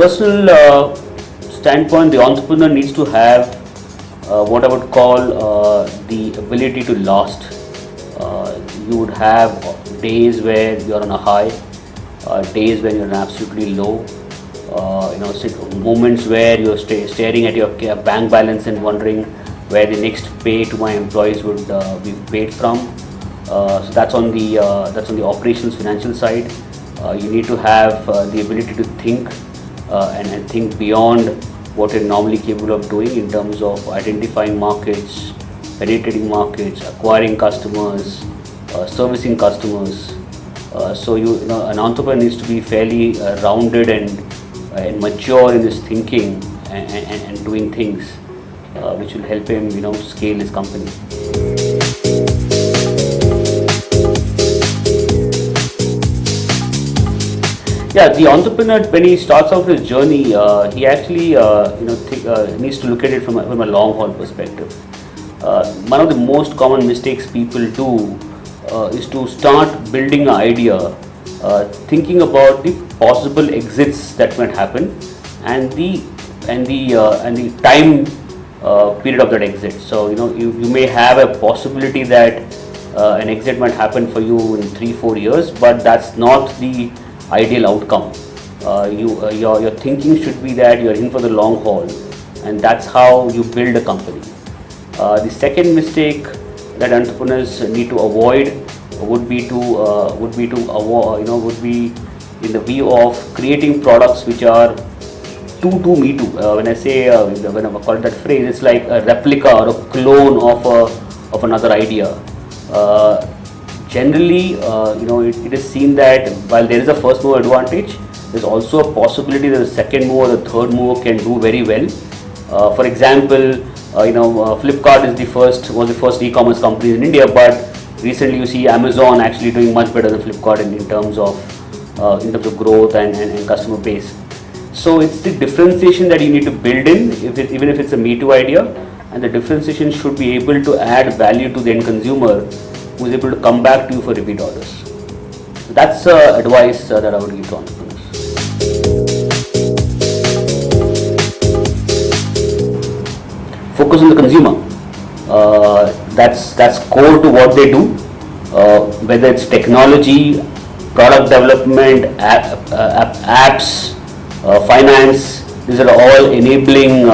personal standpoint, the entrepreneur needs to have what I would call the ability to last. You would have days where you're on a high, days when you're absolutely low. Moments where you're staring at your bank balance and wondering where the next pay to my employees would be paid from. So that's on the operations financial side. You need to have the ability to think and think beyond what you're normally capable of doing in terms of identifying markets, penetrating markets, acquiring customers, servicing customers. So an entrepreneur needs to be fairly rounded and mature in his thinking and doing things, which will help him scale his company. Yeah, the entrepreneur, when he starts out his journey, he actually needs to look at it from a long haul perspective. One of the most common mistakes people do is to start building an idea, thinking about the possible exits that might happen and the time period of that exit. So you may have a possibility that an exit might happen for you in 3-4 years, but that's not the ideal outcome. Your thinking should be that you're in for the long haul, and that's how you build a company. The second mistake that entrepreneurs need to avoid would be in the view of creating products which are too me too. When I say when I call that phrase, it's like a replica or a clone of another idea. Generally, it is seen that while there is a first mover advantage, there's also a possibility that the second mover or the third mover can do very well. For example, Flipkart was the first e-commerce company in India, but recently you see Amazon actually doing much better than Flipkart in terms of growth and customer base. So it's the differentiation that you need to build in, even if it's a Me Too idea, and the differentiation should be able to add value to the end consumer, who is able to come back to you for repeat orders. So that's advice that I would give to entrepreneurs. Focus on the consumer. That's core to what they do. Whether it's technology, product development, apps, finance, these are all enabling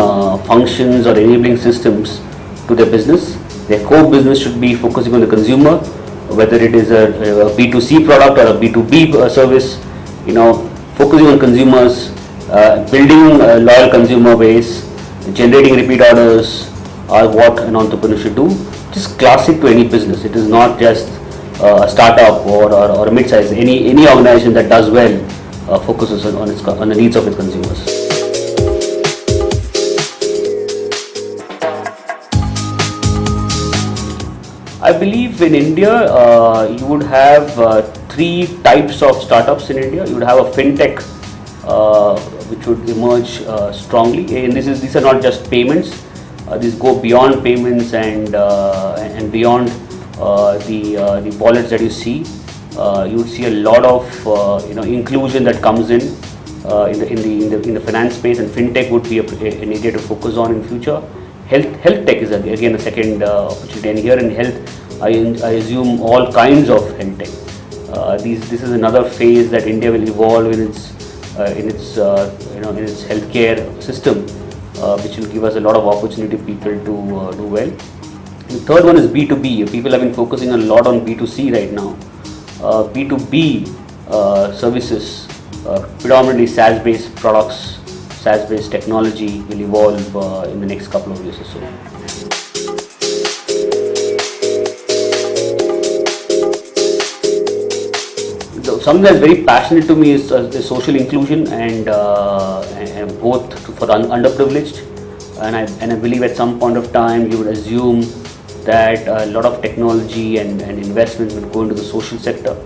functions or enabling systems to their business. Their core business should be focusing on the consumer, whether it is a B2C product or a B2B service. Focusing on consumers, building a loyal consumer base, generating repeat orders are what an entrepreneur should do. Just classic to any business. It is not just a startup or a mid-size. Any organization that does well focuses on the needs of its consumers. I believe in India, you would have 3 types of startups in India. You would have a fintech, which would emerge strongly. And these are not just payments. These go beyond payments and beyond the wallets that you see. You would see a lot of inclusion that comes in the finance space, and fintech would be an area to focus on in future. Health tech is again a second opportunity, and here in health, I assume all kinds of health tech. This is another phase that India will evolve in its healthcare system, which will give us a lot of opportunity for people to do well. The third one is B2B. People have been focusing a lot on B2C right now. B2B services, predominantly SaaS-based products, SaaS-based technology will evolve in the next couple of years or so. Something that's very passionate to me is social inclusion and both for the underprivileged. And I believe at some point of time you would assume that a lot of technology and investment will go into the social sector,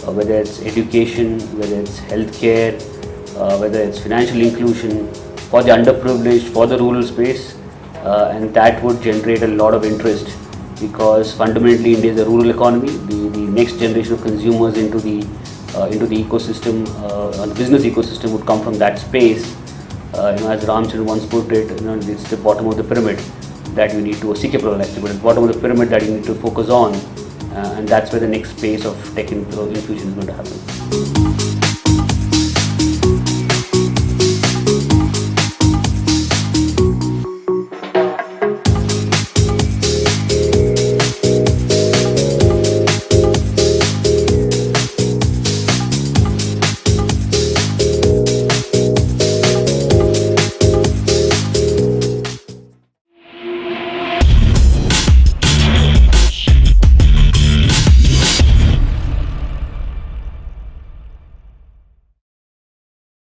whether it's education, whether it's healthcare, whether it's financial inclusion for the underprivileged, for the rural space, and that would generate a lot of interest, because fundamentally India is a rural economy. The next generation of consumers into the ecosystem, the business ecosystem would come from that space, as Ramchandran once put it, it's the bottom of the pyramid that you need to, CK Prabal actually, but it's the bottom of the pyramid that you need to focus on, and that's where the next phase of tech infusion is going to happen.